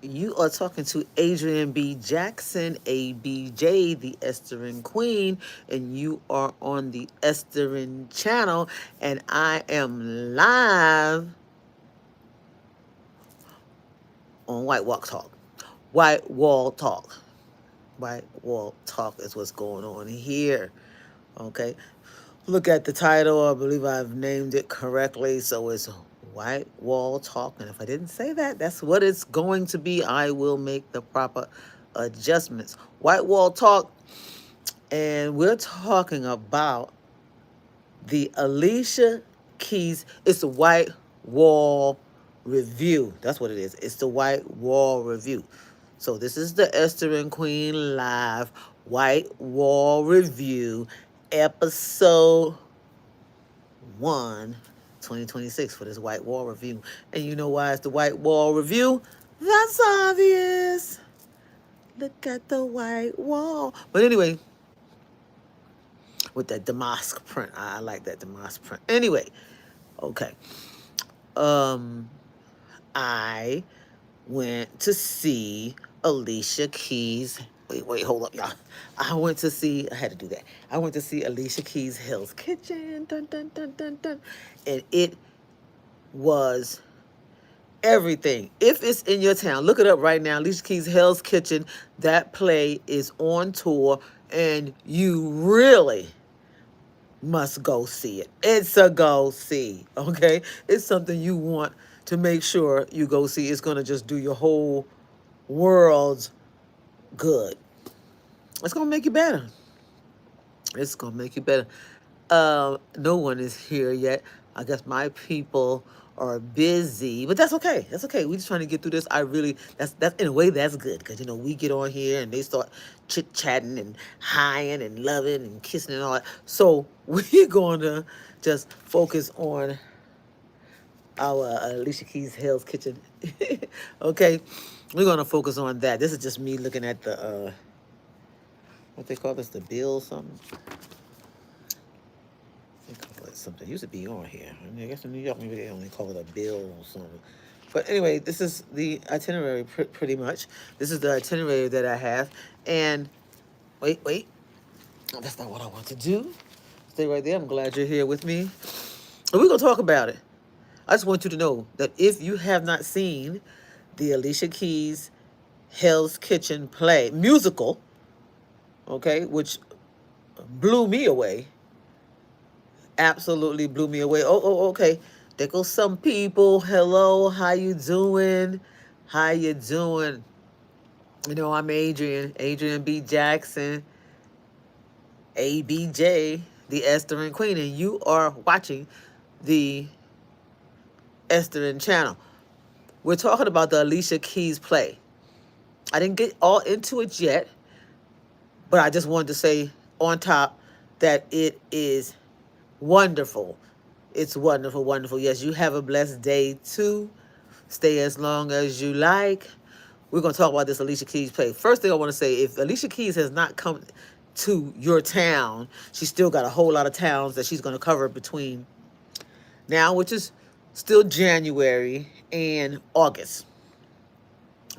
You are talking to Adrian B. Jackson, ABJ, the Esthering Queen, and you are on the Esthering channel, and I am live on White Walk Talk. White Wall Talk. White Wall Talk is what's going on here. Okay. Look at the title. I believe I've named it correctly. So it's White Wall Talk. And if I didn't say that, that's what it's going to be. I will make the proper adjustments. White Wall Talk. And we're talking about the Alicia Keys. It's the White Wall Review. That's what it is. It's the White Wall Review. So this is the Esthering Queen Live White Wall Review, episode 1, 2026 for this White Wall Review. And you know why it's the White Wall Review? That's obvious. Look at the white wall. But anyway, with that damask print. I like that damask print. Anyway, okay. Um, I went to see Alicia Keys. Wait, hold up, y'all. I had to do that. I went to see Alicia Keys' Hell's Kitchen. Dun, dun, dun, dun, dun. And it was everything. If it's in your town, look it up right now. Alicia Keys' Hell's Kitchen. That play is on tour, and you really must go see it. It's a go see, okay? It's something you want to make sure you go see. It's going to just do your whole world good. It's going to make you better. It's going to make you better. No one is here yet. I guess my people are busy, but that's okay. That's okay. We're just trying to get through this. That's in a way that's good because we get on here and they start chit chatting and highing and loving and kissing and all that. So we're going to just focus on our Alicia Keys Hell's Kitchen. Okay, we're going to focus on that. This is just me looking at the what they call this, the bill something. Something used to be on here. I mean, I guess in New York maybe they only call it a bill or something. But anyway, this is the itinerary pretty much. This is the itinerary that I have. And wait, oh, that's not what I want to do. Stay right there. I'm glad you're here with me. And we're going to talk about it. I just want you to know that if you have not seen the Alicia Keys Hell's Kitchen play, musical, okay, which blew me away, absolutely blew me away. Okay. There goes some people. Hello, how you doing? How you doing? I'm Adrian B. Jackson, ABJ, the Esthering Queen, and you are watching the Esthering channel. We're talking about the Alicia Keys play. I didn't get all into it yet, but I just wanted to say on top that it is wonderful. It's wonderful, wonderful. Yes, you have a blessed day too. Stay as long as you like. We're going to talk about this Alicia Keys play. First thing I want to say, if Alicia Keys has not come to your town, she's still got a whole lot of towns that she's going to cover between now, which is still January and August.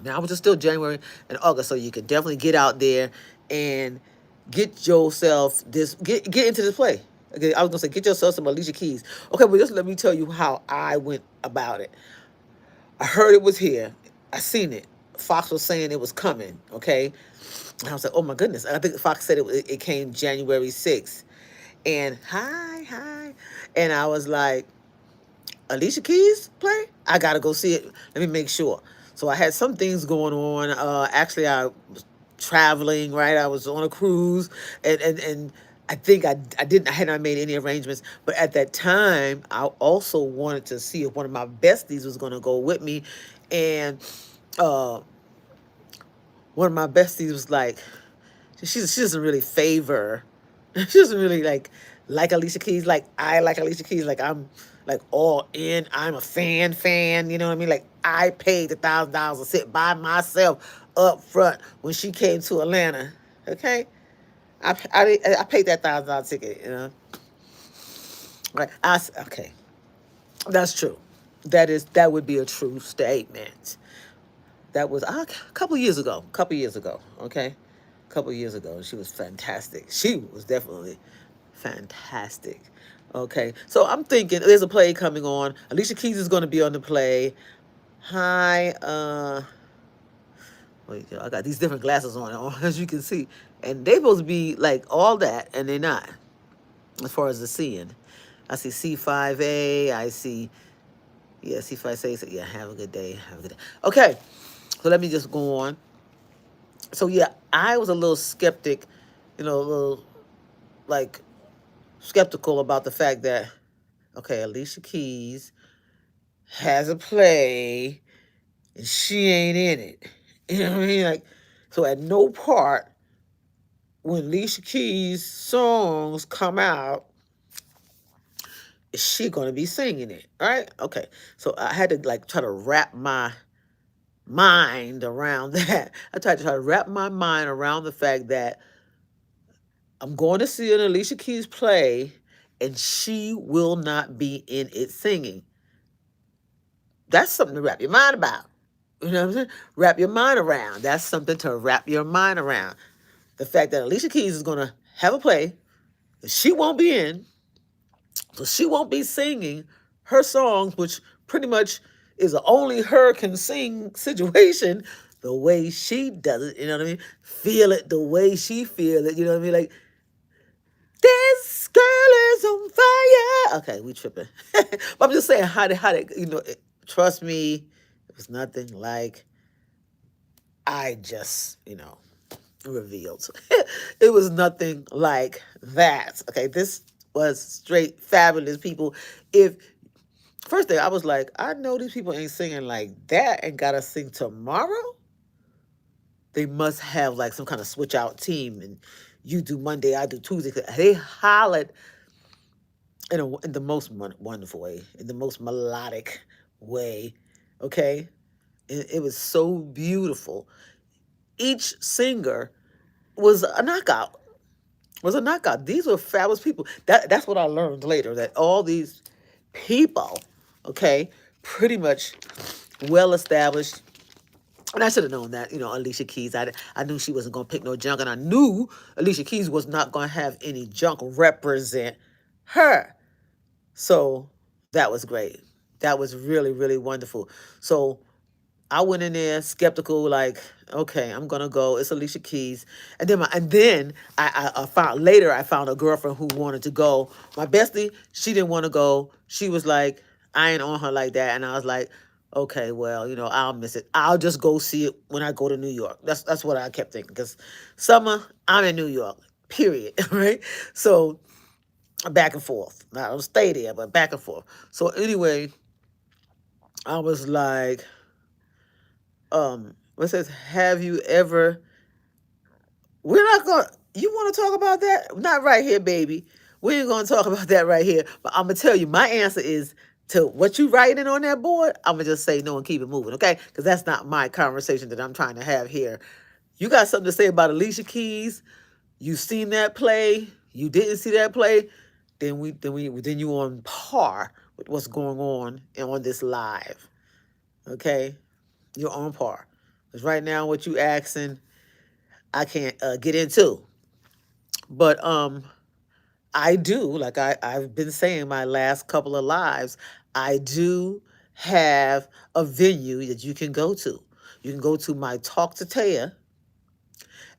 Now, which is still January and August, so you can definitely get out there and get yourself get into this play. Okay, I was gonna say get yourself some Alicia Keys. Okay, but just let me tell you how I went about it. I heard it was here. I seen it. Fox was saying it was coming. Okay, and I was like, oh my goodness. I think Fox said it came January 6th. And hi, and I was like, Alicia Keys play? I gotta go see it. Let me make sure. So I had some things going on. Actually, I was traveling. Right, I was on a cruise, and I think I had not made any arrangements. But at that time, I also wanted to see if one of my besties was going to go with me, and uh, one of my besties was like, she doesn't really favor. She doesn't really like Alicia Keys. Like I like Alicia Keys. Like I'm like all in. I'm a fan. You know what I mean? Like I paid $1,000 to sit by myself up front when she came to Atlanta. Okay, I paid that $1,000 ticket. Right? Okay, that's true. That would be a true statement. That was a couple years ago. Couple years ago. Okay, couple years ago. She was fantastic. She was definitely fantastic. Okay, so I'm thinking there's a play coming on. Alicia Keys is going to be on the play. Hi, wait, I got these different glasses on, as you can see, and they supposed to be like all that, and they're not. As far as the seeing, I see C5A. I see, yeah, C5A. So yeah, have a good day. Have a good day. Okay, so let me just go on. So yeah, I was a little skeptic, a little like skeptical about the fact that okay, Alicia Keys has a play and she ain't in it. You know what I mean? Like, so at no part when Alicia Keys songs come out is she gonna be singing it, right? Okay, so I had to like try to wrap my mind around that. I tried to try to wrap my mind around the fact that I'm going to see an Alicia Keys play and she will not be in it singing. That's something to wrap your mind about. You know what I'm saying? Wrap your mind around. That's something to wrap your mind around. The fact that Alicia Keys is going to have a play that she won't be in, so she won't be singing her songs, which pretty much is a only her can sing situation the way she does it. You know what I mean? Feel it the way she feel it. You know what I mean? Like, this girl is on fire. Okay, we tripping. But I'm just saying how they, trust me, it was nothing like I just, revealed. It was nothing like that. Okay, this was straight fabulous people. If first thing I was like, I know these people ain't singing like that and gotta sing tomorrow. They must have like some kind of switch out team and you do Monday, I do Tuesday. They hollered in the most wonderful way, in the most melodic way. Okay, it was so beautiful. Each singer was a knockout. Was a knockout. These were fabulous people. That's what I learned later. That all these people, okay, pretty much well established. And I should have known that, Alicia Keys. I knew she wasn't gonna pick no junk, and I knew Alicia Keys was not gonna have any junk represent her. So that was great. That was really, really wonderful. So I went in there skeptical, like, okay, I'm gonna go. It's Alicia Keys, and then I found later I found a girlfriend who wanted to go. My bestie, she didn't want to go. She was like, I ain't on her like that, and I was like, okay, well, I'll miss it. I'll just go see it when I go to New York. That's what I kept thinking because summer I'm in New York. Period. Right. So back and forth. I don't stay there, but back and forth. So anyway, I was like, what says, have you ever, we're not going to, you want to talk about that? Not right here, baby. We ain't going to talk about that right here. But I'm going to tell you, my answer is to what you writing on that board. I'm going to just say no and keep it moving, okay? Because that's not my conversation that I'm trying to have here. You got something to say about Alicia Keys? You seen that play? You didn't see that play? Then you on par with what's going on this live, okay? You're on par. Because right now, what you asking, I can't get into. But I do, like I've been saying my last couple of lives, I do have a venue that you can go to. You can go to my Talk to Taya.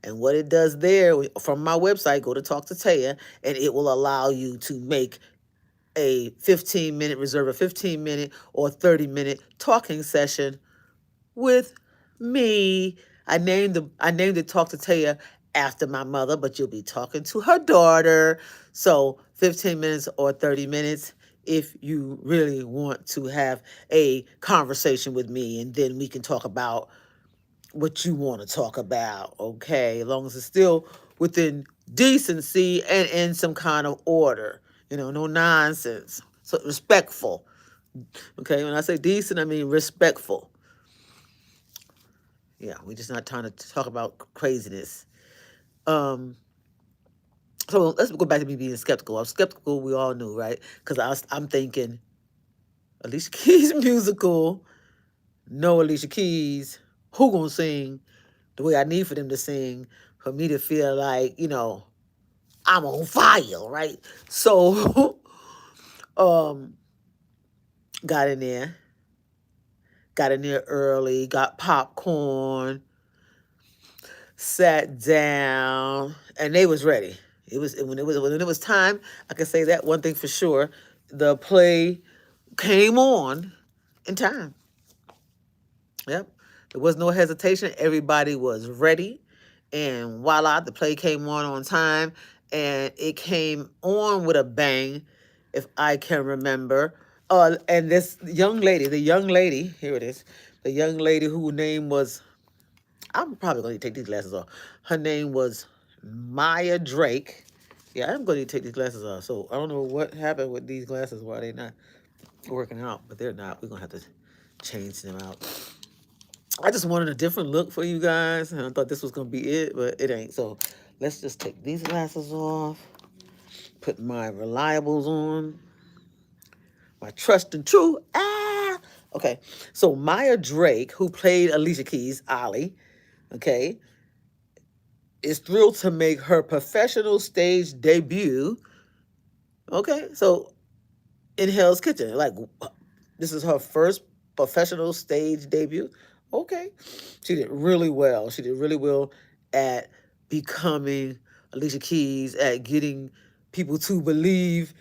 And what it does there, from my website, go to Talk to Taya, and it will allow you to make a 15-minute, reserve a 15-minute or 30-minute talking session with me. I named it Talk to Taya after my mother, but you'll be talking to her daughter. So 15 minutes or 30 minutes if you really want to have a conversation with me, and then we can talk about what you want to talk about, okay? As long as it's still within decency and in some kind of order, no nonsense. So respectful, okay? When I say decent, I mean respectful. Yeah, we're just not trying to talk about craziness. So let's go back to me being skeptical. I'm skeptical, we all knew, right? Because I'm thinking Alicia Keys musical, no Alicia Keys. who gonna sing the way I need for them to sing for me to feel like, I'm on fire, right? So um got in there, got in there early, got popcorn, sat down, and they was ready. It was time. I can say that one thing for sure. The play came on in time. Yep. There was no hesitation. Everybody was ready. And voila, the play came on time. And it came on with a bang, if I can remember. And this young lady, here it is, the young lady whose name was, I'm probably going to take these glasses off. Her name was Maya Drake. Yeah, I'm going to take these glasses off. So I don't know what happened with these glasses. Why they not working out, but they're not. We're going to have to change them out. I just wanted a different look for you guys, and I thought this was gonna be it, but it ain't. So let's just take these glasses off, put my reliables on, my trust and true. Okay. So Maya Drake, who played Alicia Keys, Ollie, okay, is thrilled to make her professional stage debut. Okay, so in Hell's Kitchen, like this is her first professional stage debut. Okay. She did really well. She did really well at becoming Alicia Keys, at getting people to believe,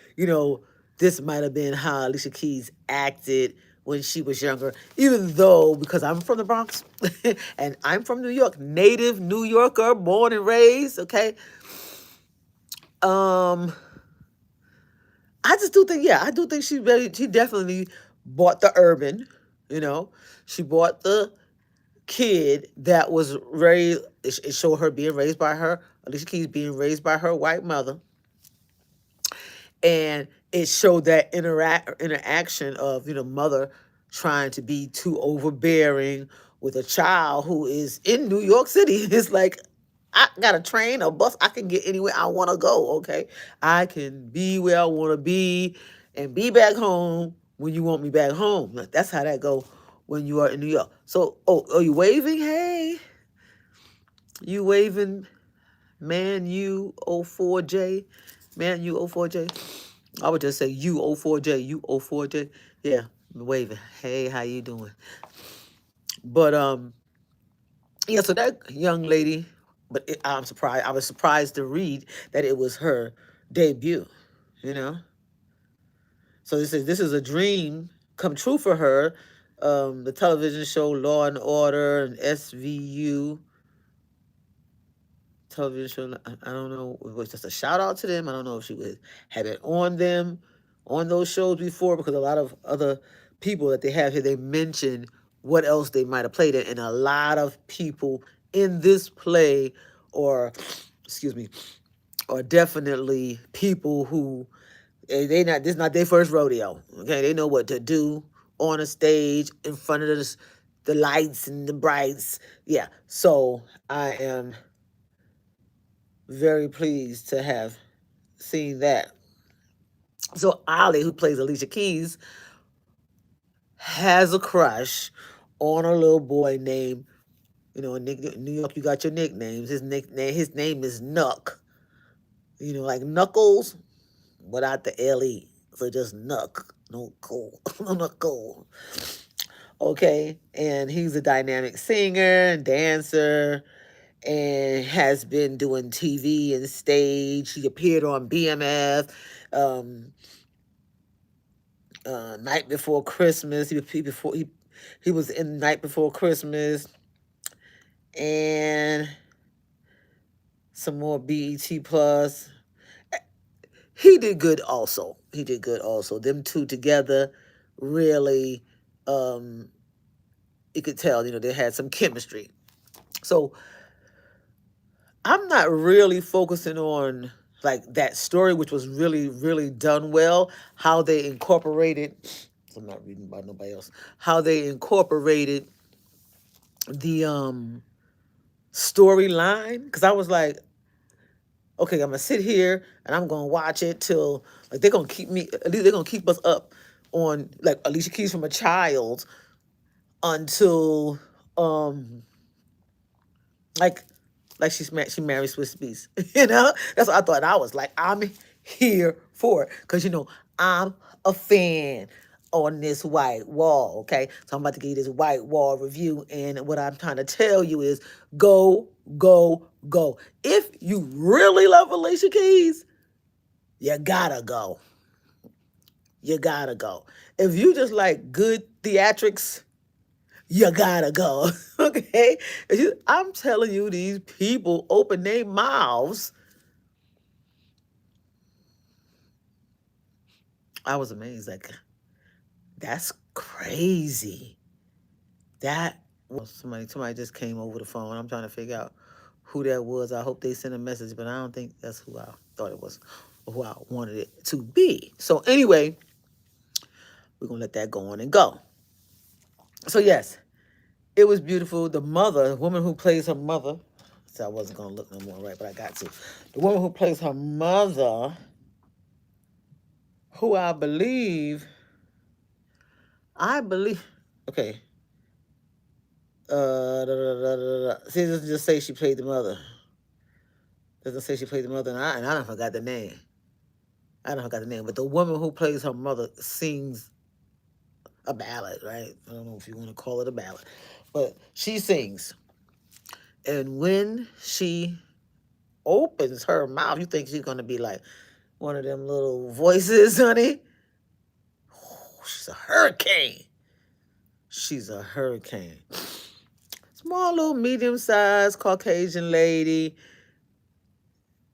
this might have been how Alicia Keys acted when she was younger. Even though, because I'm from the Bronx and I'm from New York, native New Yorker, born and raised, okay? Um, I just do think, yeah, I do think she definitely bought the urban, you know. She bought the kid that was raised. It showed her being raised by her, Alicia Keys being raised by her white mother, and it showed that interaction of mother trying to be too overbearing with a child who is in New York City. It's like, I got a train, a bus, I can get anywhere I want to go. Okay, I can be where I want to be and be back home when you want me back home. Like, that's how that go when you are in New York. So, are you waving? Hey, you waving, man, you 04J, man, you 04J. I would just say you 04J, you 04J. Yeah, waving. Hey, how you doing? But yeah, so that young lady, but I'm surprised. I was surprised to read that it was her debut. You know, so this is a dream come true for her. The television show Law and Order and SVU television show. I don't know. It was just a shout out to them. I don't know if she would have it on them on those shows before, because a lot of other people that they have here, they mention what else they might have played in, and a lot of people in this play, or excuse me, are definitely people who they not this is not their first rodeo. Okay, they know what to do on a stage in front of the lights and the brights. Yeah, so I am very pleased to have seen that. So Ollie, who plays Alicia Keys, has a crush on a little boy named, in New York, you got your nicknames. His name is Nuck. Like Knuckles without the LE. So just Nuck. No cool. No cool. Okay. And he's a dynamic singer and dancer, and has been doing TV and stage. He appeared on BMF, um, Night Before Christmas. He was in Night Before Christmas, and some more BET Plus. He did good also. He did good also. Them two together really, you could tell, they had some chemistry. So I'm not really focusing on like that story, which was really, really done well. How they incorporated, I'm not reading about nobody else, how they incorporated the storyline. Because I was like, okay, I'm gonna sit here and I'm gonna watch it till, like, they're gonna keep me, at least they're gonna keep us up on like Alicia Keys from a child until um like she married Swiss Beats. You know, that's what I thought. I was like, I'm here for it because I'm a fan on this white wall. Okay, so I'm about to give you this white wall review, and what I'm trying to tell you is go, go, go. If you really love Alicia Keys, you gotta go. You gotta go. If you just like good theatrics, you gotta go. Okay? I'm telling you, these people open their mouths. I was amazed. Like, that's crazy. That was somebody just came over the phone. I'm trying to figure out who that was. I hope they sent a message, but I don't think that's who I thought it was, or who I wanted it to be. So anyway, we're gonna let that go on and go. So yes, it was beautiful. The mother, the woman who plays her mother, so I wasn't going to look no more, right, but I got to. The woman who plays her mother, who okay. See, it doesn't just say she played the mother. It doesn't say she played the mother, and I don't forgot the name. I don't forgot the name, but the woman who plays her mother sings a ballad, right? I don't know if you want to call it a ballad, but she sings. And when she opens her mouth, you think she's gonna be like one of them little voices, honey. Oh, she's a hurricane. She's a hurricane. Small little medium-sized Caucasian lady,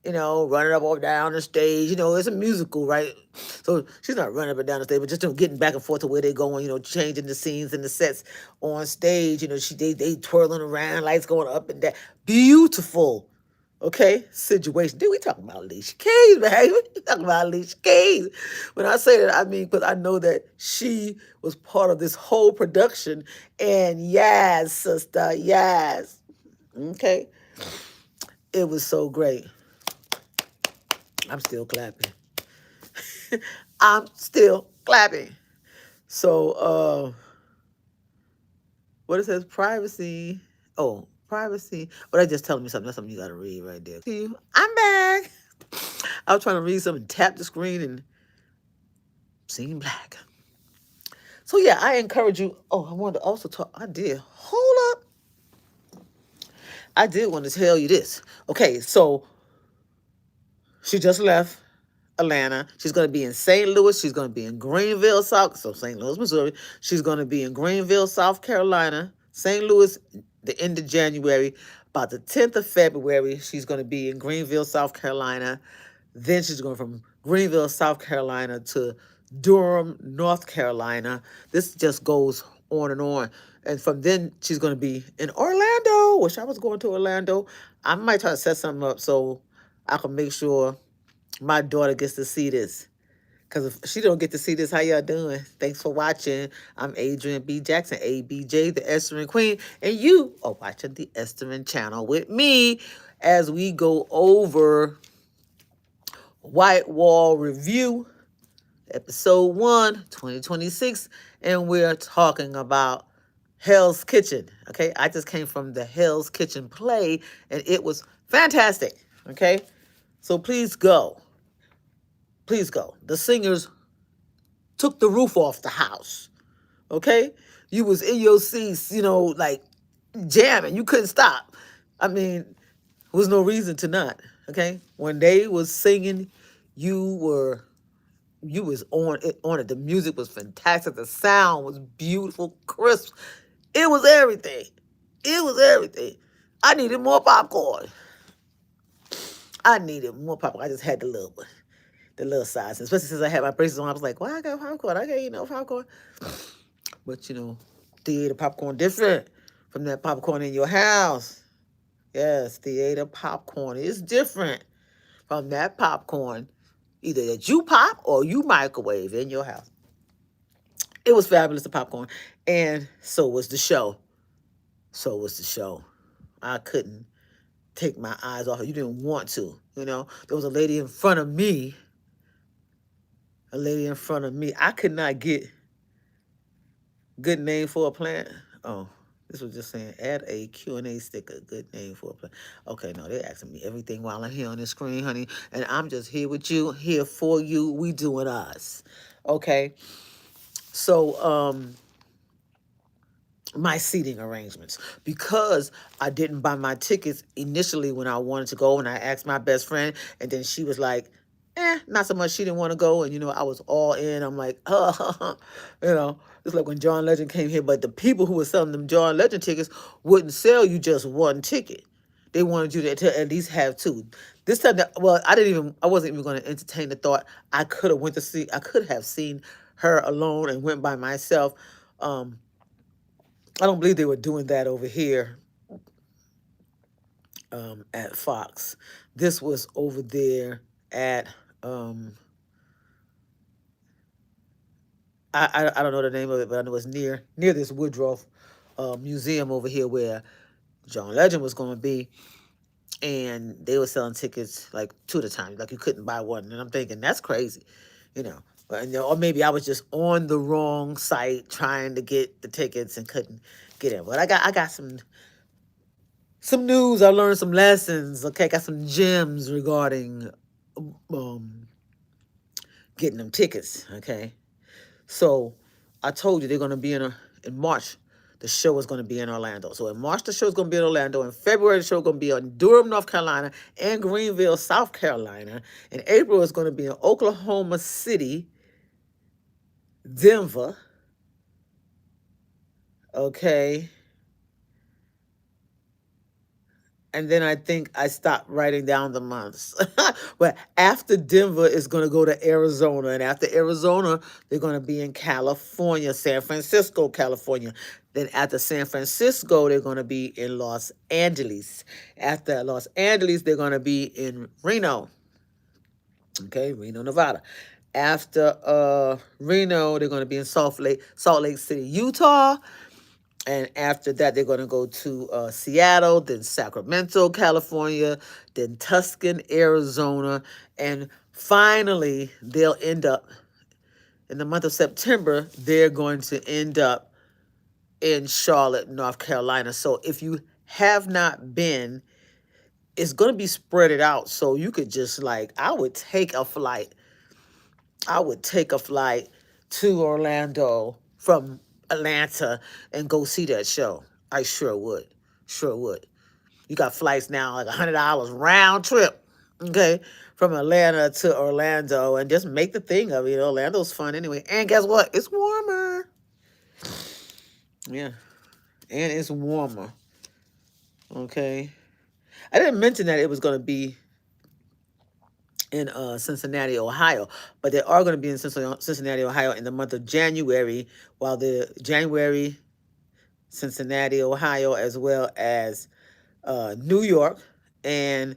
running up or down the stage. It's a musical, right? So she's not running up and down the stage, but just getting back and forth to where they're going, changing the scenes and the sets on stage. They twirling around, lights going up and down. Beautiful. Okay, situation. Dude, we talking about Alicia Keys, baby. We talking about Alicia Keys. When I say that, I mean because I know that she was part of this whole production. And yes, sister, yes. Okay, it was so great. I'm still clapping. I'm still clapping. So, what it says, privacy. Oh, privacy. Oh, that's just telling me something. That's something you got to read right there. See you. I'm back. I was trying to read something, tap the screen, and seeing black. So, yeah, I encourage you. Oh, I wanted to also talk. I did. Hold up. I did want to tell you this. Okay, so she just left Atlanta. She's going to be in St. Louis. She's going to be in Greenville, St. Louis, Missouri. She's going to be in Greenville, South Carolina. St. Louis, the end of January. About the 10th of February, she's going to be in Greenville, South Carolina. Then she's going from Greenville, South Carolina to Durham, North Carolina. This just goes on and on. And from then, she's going to be in Orlando. Wish I was going to Orlando. I might try to set something up so I can make sure my daughter gets to see this. Because if she don't get to see this, how y'all doing? Thanks for watching. I'm Adrian B. Jackson, ABJ, the Esthering Queen. And you are watching the Esthering channel with me as we go over White Wall Review, Episode 1, 2026. And we're talking about Hell's Kitchen. Okay, I just came from the Hell's Kitchen play, and it was fantastic. Okay, so please go. Please go. The singers took the roof off the house. Okay? You was in your seats, like jamming. You couldn't stop. I mean, there was no reason to not. Okay? When they was singing, you was on it. The music was fantastic. The sound was beautiful, crisp. It was everything. It was everything. I needed more popcorn. I just had the little size, especially since I had my braces on. I was like, "Why I got popcorn? I can't eat no popcorn." But theater popcorn different from that popcorn in your house. Yes, theater popcorn is different from that popcorn, either that you pop or you microwave in your house. It was fabulous, the popcorn, and so was the show. So was the show. I couldn't take my eyes off it. You didn't want to, There was a lady in front of me. I could not get good name for a plant. Oh, This was just saying, add a Q&A sticker. Good name for a play. Okay, no, they're asking me everything while I'm here on the screen, honey. And I'm just here with you, here for you. We doing us. Okay. So, my seating arrangements, because I didn't buy my tickets initially when I wanted to go, and I asked my best friend, and then she was like, not so much. She didn't want to go, and I was all in. I'm like, it's like when John Legend came here, but the people who were selling them John Legend tickets wouldn't sell you just one ticket. They wanted you to at least have two. This time, well, I wasn't even going to entertain the thought. I could have seen her alone and went by myself. Um, I don't believe they were doing that over here at Fox. This was over there at I don't know the name of it, but I know it's near this Woodruff museum over here where John Legend was going to be, and they were selling tickets like two at a time, like you couldn't buy one. And I'm thinking that's crazy, you know. But or maybe I was just on the wrong site trying to get the tickets and couldn't get in. But I got some news. I learned some lessons. Okay, got some gems regarding um, getting them tickets. Okay, so I told you they're going to be in March. The show is going to be in Orlando. So in March, the show is going to be in Orlando. In February, the show is going to be in Durham, North Carolina, and Greenville, South Carolina. In April, it's going to be in Oklahoma City, Denver. Okay. And then I think I stopped writing down the months. But after Denver is going to go to Arizona, and after Arizona, they're going to be in California, San Francisco, California. Then after San Francisco, they're going to be in Los Angeles. After Los Angeles, they're going to be in Reno. Okay, Reno, Nevada. After Reno, they're going to be in Salt Lake City, Utah. And after that, they're going to go to Seattle, then Sacramento, California, then Tucson, Arizona. And finally, they'll end up in the month of September, they're going to end up in Charlotte, North Carolina. So if you have not been, it's going to be spread out. So you could just I would take a flight. I would take a flight to Orlando from Atlanta and go see that show. I sure would. Sure would. You got flights now like $100 round trip, okay, from Atlanta to Orlando, and just make the thing of it. Orlando's fun anyway. And guess what? It's warmer. Yeah. And it's warmer. Okay. I didn't mention that it was going to be in Cincinnati, Ohio, but they are going to be in Cincinnati, Ohio in the month of January, while the January, Cincinnati, Ohio, as well as New York. And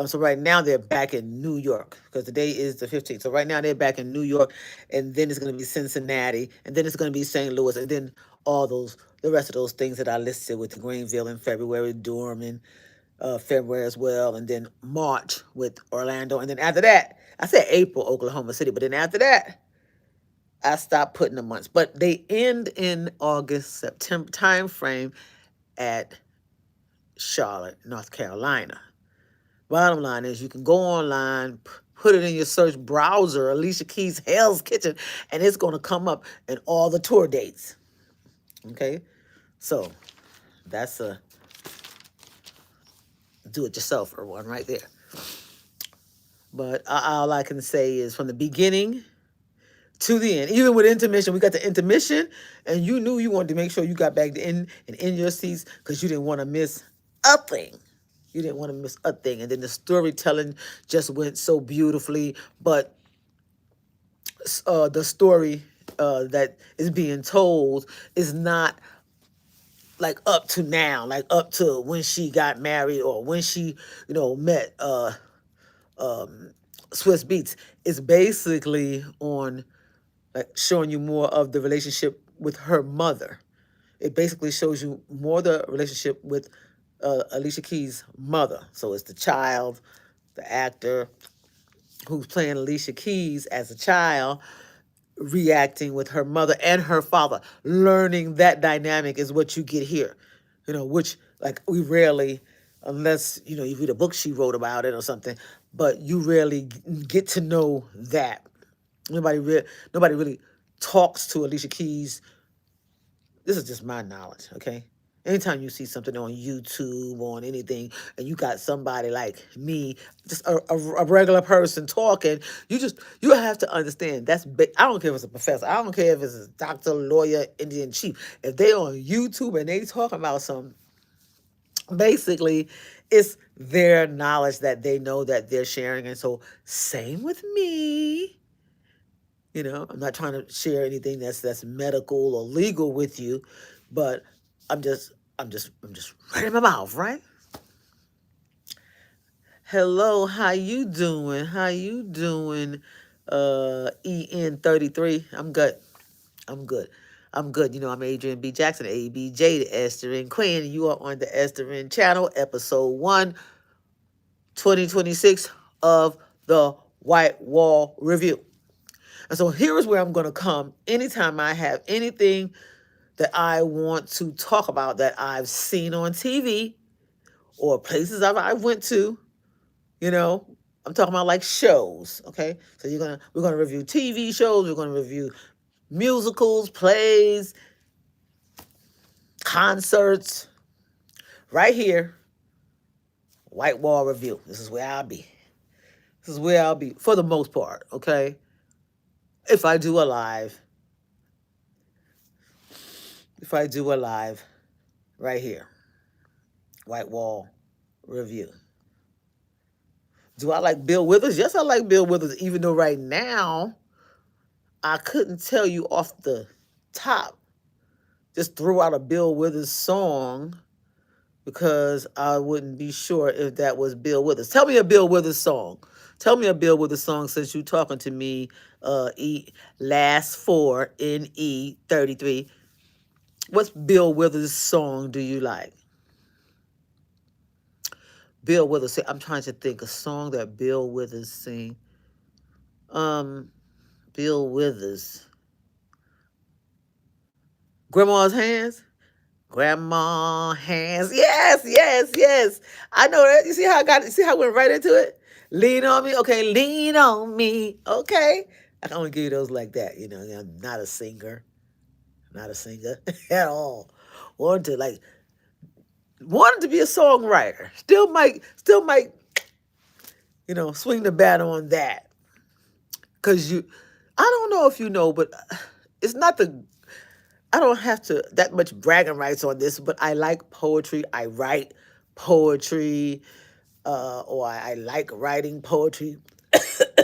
so right now they're back in New York because the day is the 15th. So right now they're back in New York, and then it's going to be Cincinnati, and then it's going to be St. Louis, and then the rest of those things that I listed with Greenville in February, Durham in February as well, and then March with Orlando, and then after that, I said April, Oklahoma City, but then after that, I stopped putting the months. But they end in August, September time frame at Charlotte, North Carolina. Bottom line is you can go online, put it in your search browser, Alicia Keys Hell's Kitchen, and it's going to come up in all the tour dates. Okay? So that's a do-it-yourself one right there. But all I can say is from the beginning to the end, even with intermission, we got the intermission, and you knew you wanted to make sure you got back in and in your seats because you didn't want to miss a thing. You didn't want to miss a thing. And then the storytelling just went so beautifully. But the story that is being told is not like up to now, like up to when she got married or when she, met Swiss Beats. It's basically on like showing you more of the relationship with her mother. It basically shows you more the relationship with Alicia Keys' mother. So it's the child, the actor who's playing Alicia Keys as a child, reacting with her mother and her father. Learning that dynamic is what you get here. which like we rarely, unless you read a book she wrote about it or something, but you rarely get to know that. Nobody really talks to Alicia Keys. This is just my knowledge, okay? Anytime you see something on YouTube, on anything, and you got somebody like me, just a regular person talking, you have to understand I don't care if it's a professor, I don't care if it's a doctor, lawyer, Indian chief. If they on YouTube and they talking about something, basically it's their knowledge that they know that they're sharing. And so same with me. I'm not trying to share anything that's medical or legal with you, but I'm just running my mouth, right? Hello, how you doing? How you doing? EN33. I'm good. I'm good. I'm good. I'm Adrian B. Jackson, ABJ, the Esthering Queen. You are on the Esthering channel, episode 1, 2026 of the White Wall Review. And so here is where I'm going to come anytime I have anything that I want to talk about that I've seen on TV or places I went to. I'm talking about like shows, okay? So we're gonna review TV shows, we're gonna review musicals, plays, concerts, right here, White Wall Review. This is where I'll be. This is where I'll be for the most part, okay? If I do a live, right here, White Wall Review. Do I like Bill Withers? Yes, I like Bill Withers, even though right now I couldn't tell you off the top. Just throw out a Bill Withers song because I wouldn't be sure if that was Bill Withers. Tell me a Bill Withers song. Tell me a Bill Withers song since you're talking to me, last 4 in E33. What's Bill Withers' song do you like? Bill Withers, I'm trying to think a song that Bill Withers sing. Bill Withers. Grandma's Hands? Grandma Hands. Yes, yes, yes. I know that. You see how I went right into it? Lean on me. Okay, lean on me. Okay. I can only give you those like that. I'm not a singer. Not a singer at all. Wanted to be a songwriter. Still might, swing the bat on that. Cause I don't know if you know, but it's not I don't have that much bragging rights on this, but I like poetry. I write poetry, or I like writing poetry.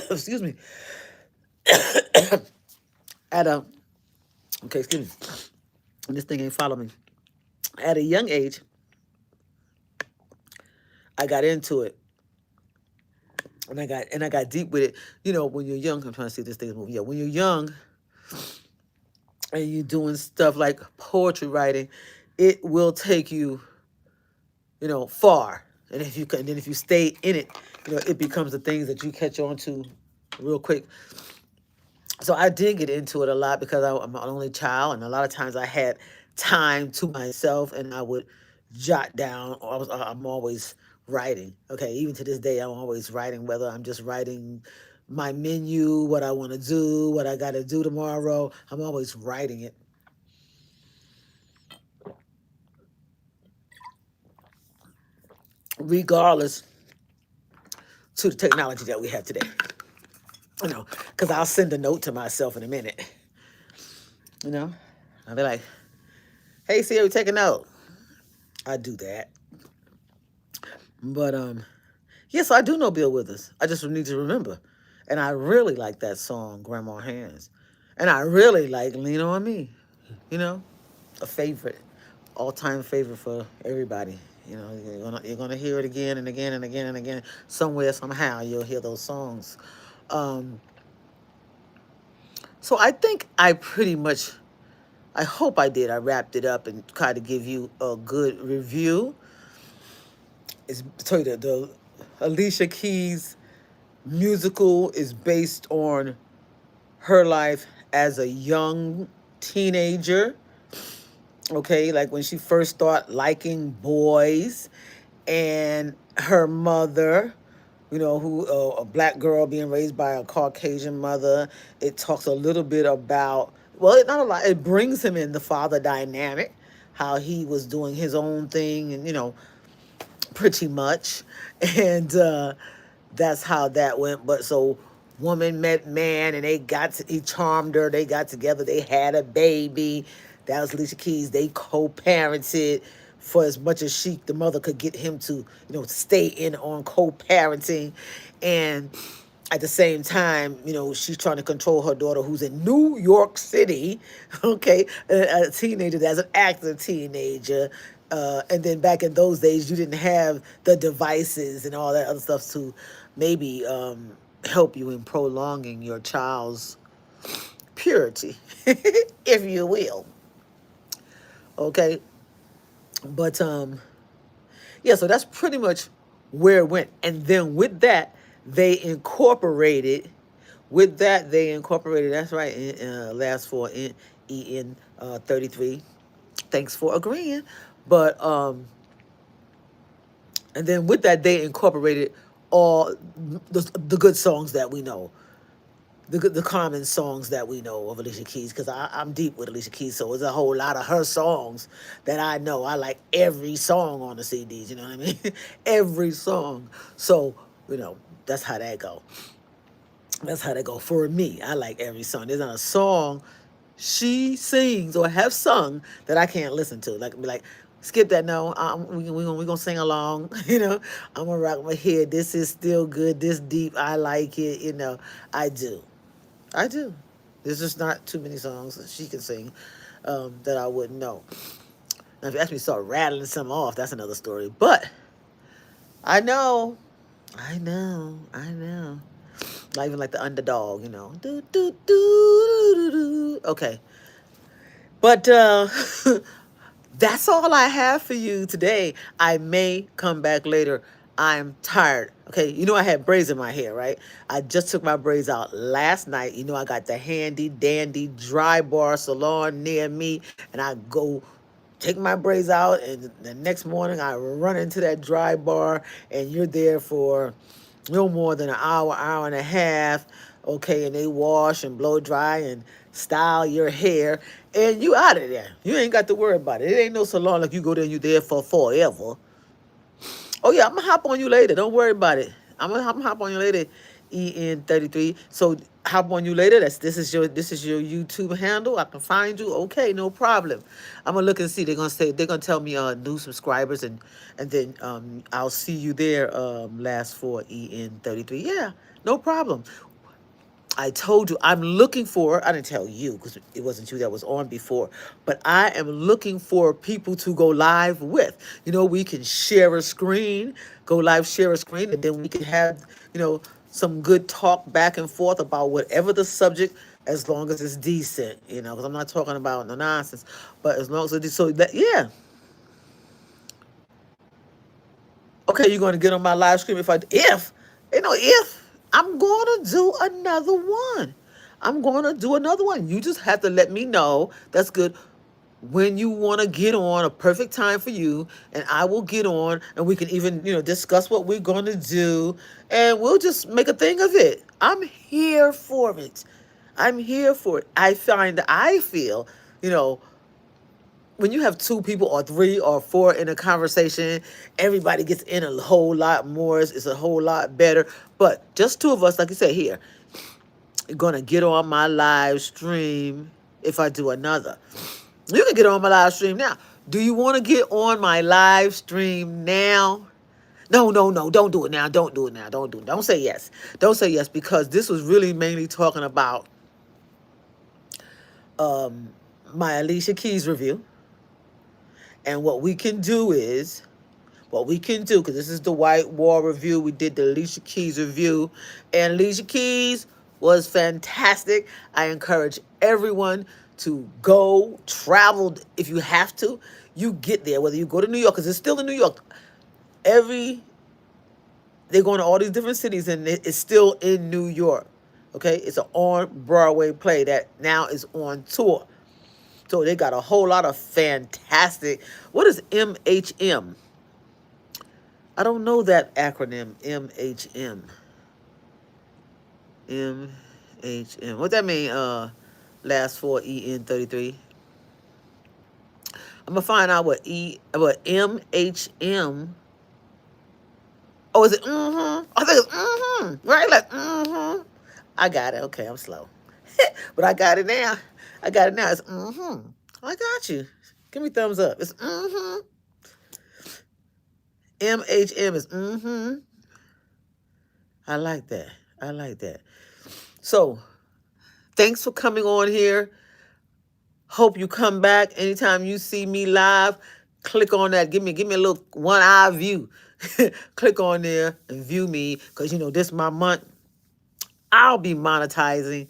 Excuse me. Excuse me. This thing ain't following me. At a young age, I got into it. And I got deep with it. When you're young, I'm trying to see if this thing is moving. Yeah, when you're young and you're doing stuff like poetry writing, it will take you, far. And if you stay in it, it becomes the things that you catch on to real quick. So I did get into it a lot because I'm an only child, and a lot of times I had time to myself, and I would jot down. I'm always writing. Okay, even to this day, I'm always writing. Whether I'm just writing my menu, what I want to do, what I got to do tomorrow, I'm always writing it. Regardless to the technology that we have today. Because I'll send a note to myself in a minute. I'll be like, hey, Siri, take a note. I do that. But, yes, I do know Bill Withers. I just need to remember. And I really like that song, Grandma Hands. And I really like Lean On Me. A favorite, all-time favorite for everybody. You're gonna hear it again and again and again and again. Somewhere, somehow, you'll hear those songs. So I think I hope I did. I wrapped it up and tried to give you a good review. The Alicia Keys musical is based on her life as a young teenager Okay, like when she first started liking boys, and her mother, who a black girl being raised by a Caucasian mother. It talks a little bit about, well, it not a lot. It brings him in the father dynamic, how he was doing his own thing, and pretty much, and that's how that went. But so woman met man, and he charmed her. They got together. They had a baby. That was Alicia Keys. They co-parented for as much as the mother could get him to, stay in on co-parenting, and at the same time, she's trying to control her daughter who's in New York City, okay, a teenager that's an active teenager. And then back in those days, you didn't have the devices and all that other stuff to maybe help you in prolonging your child's purity, if you will. Okay, but yeah, so that's pretty much where it went. And then with that, that's right, last four, EN 33. Thanks for agreeing. But, and then with that, they incorporated all the good songs that we know, the common songs that we know of Alicia Keys, because I'm deep with Alicia Keys, so there's a whole lot of her songs that I know. I like every song on the CDs, you know what I mean? Every song. So, that's how that go. That's how that go. For me, I like every song. There's not a song she sings or have sung that I can't listen to. Like, be like, skip that. No, we gonna sing along. I'm gonna rock my head. This is still good. This deep. I like it. I do. I do. There's just not too many songs that she can sing that I wouldn't know. Now, if you ask me to start rattling some off, that's another story. But I know, I know. Not even like the underdog, Do, do, do, do, do. Okay. But that's all I have for you today. I may come back later. I'm tired. Okay, I had braids in my hair, right? I just took my braids out last night. I got the handy dandy dry bar salon near me, and I go take my braids out, and the next morning I run into that dry bar, and you're there for no more than an hour, hour and a half. Okay, and they wash and blow dry and style your hair, and you out of there. You ain't got to worry about it. It ain't no salon like you go there and you there for forever. Oh yeah, I'm gonna hop on you later. Don't worry about it. I'm gonna hop on you later. EN33. So hop on you later. This is your YouTube handle. I can find you. Okay, no problem. I'm gonna look and see. They're gonna tell me new subscribers, and then I'll see you there. Last for EN33. Yeah, no problem. I told you I'm looking for, I didn't tell you because it wasn't you that was on before, but I am looking for people to go live with. We can share a screen, go live, share a screen, and then we can have, some good talk back and forth about whatever the subject, as long as it's decent, because I'm not talking about no nonsense, but as long as it's, so that, yeah. Okay, you're going to get on my live stream ain't no if, I'm going to do another one. I'm going to do another one. You just have to let me know. That's good. When you want to get on, a perfect time for you, and I will get on, and we can even, discuss what we're going to do, and we'll just make a thing of it. I'm here for it. I'm here for it. I feel, you know, when you have two people or three or four in a conversation, everybody gets in a whole lot more. It's a whole lot better. But just two of us, like you said here, gonna get on my live stream if I do another. You can get on my live stream now. Do you want to get on my live stream now? No, no, no, don't do it now. Don't do it now. Don't do it. Don't say yes. Don't say yes, because this was really mainly talking about my Alicia Keys review. And what we can do, because this is the White Wall review. We did the Alicia Keys review, and Alicia Keys was fantastic. I encourage everyone to go travel if you have to. You get there, whether you go to New York, because it's still in New York. They're going to all these different cities, and it's still in New York. Okay, it's an on Broadway play that now is on tour. So they got a whole lot of fantastic. What is MHM? I don't know that acronym, MHM. MHM. What that mean? Last four EN33. I'm gonna find out what MHM. Oh, is it I think it's right? Like I got it. Okay, I'm slow. But I got it now. I got it now. It's I got you. Give me thumbs up. It's MHM is I like that. I like that. So thanks for coming on here. Hope you come back anytime you see me live. Click on that. Give me a little one eye view. Click on there and view me, because this is my month. I'll be monetizing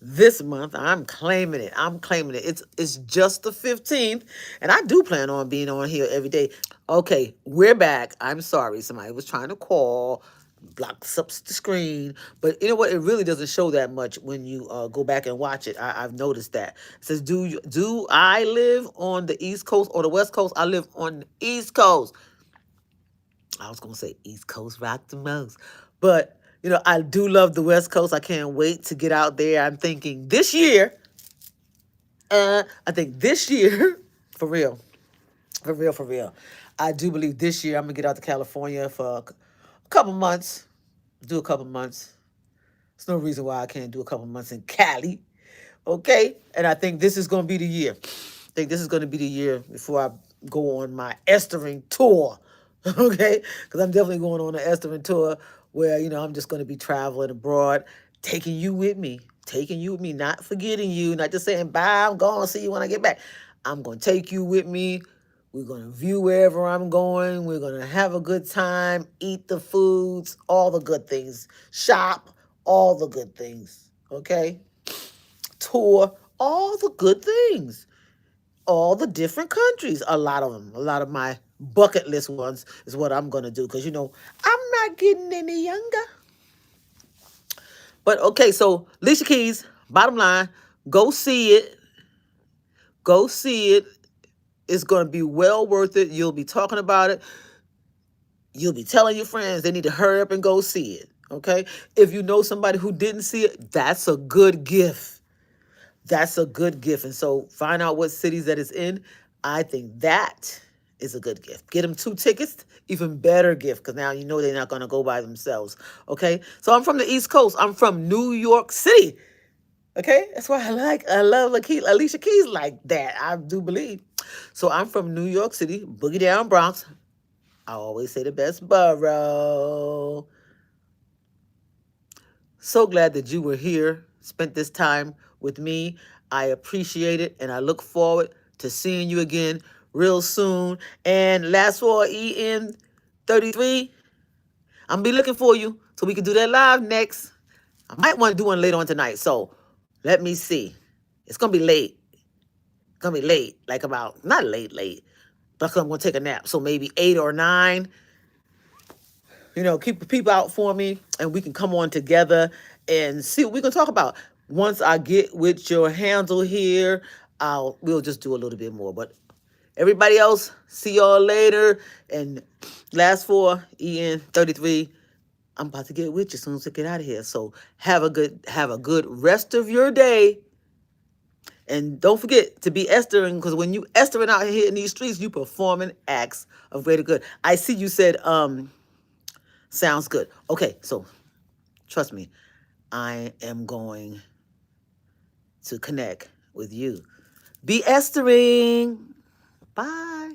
this month. I'm claiming it. I'm claiming it. It's just the 15th, and I do plan on being on here every day. Okay, we're back. I'm sorry. Somebody was trying to call, blocks up the screen, but you know what? It really doesn't show that much when you go back and watch it. I've noticed that. It says, do I live on the East Coast or the West Coast? I live on the East Coast. I was gonna say East Coast rock the most, but I do love the West Coast. I can't wait to get out there. I'm thinking this year. I think this year, for real, for real, for real. I do believe this year I'm gonna get out to California for a couple months. Do a couple months. There's no reason why I can't do a couple months in Cali. Okay? And I think this is gonna be the year. I think this is gonna be the year before I go on my Esthering tour. Okay? Because I'm definitely going on an Esthering tour where, I'm just gonna be traveling abroad, taking you with me. Taking you with me, not forgetting you, not just saying bye, I'm going, see you when I get back. I'm gonna take you with me. We're going to view wherever I'm going. We're going to have a good time, eat the foods, all the good things, shop, all the good things, okay? Tour, all the good things, all the different countries, a lot of them. A lot of my bucket list ones is what I'm going to do, because, I'm not getting any younger. But, okay, so Alicia Keys, bottom line, go see it. Go see it. It's going to be well worth it. You'll be talking about it. You'll be telling your friends they need to hurry up and go see it, okay? If you know somebody who didn't see it, that's a good gift. That's a good gift. And so find out what cities that it's in. I think that is a good gift. Get them 2 tickets, even better gift, because now they're not going to go by themselves, okay? So I'm from the East Coast. I'm from New York City, okay? That's why I love Alicia Keys like that, I do believe. So I'm from New York City, Boogie Down Bronx. I always say the best borough. So glad that you were here, spent this time with me. I appreciate it, and I look forward to seeing you again real soon. And last for EN33, I'm going to be looking for you so we can do that live next. I might want to do one later on tonight, so let me see. It's going to be late. It's going to be late, like about, not late, but I'm going to take a nap, so maybe 8 or 9. Keep the people out for me, and we can come on together and see what we can talk about. Once I get with your handle here, we'll just do a little bit more. But everybody else, see y'all later. And last for EN33, I'm about to get with you as soon as I get out of here. So have a good rest of your day. And don't forget to be Esthering, because when you Esthering out here in these streets, you performing acts of greater good. I see you said sounds good. Okay, so trust me, I am going to connect with you. Be Esthering. Bye.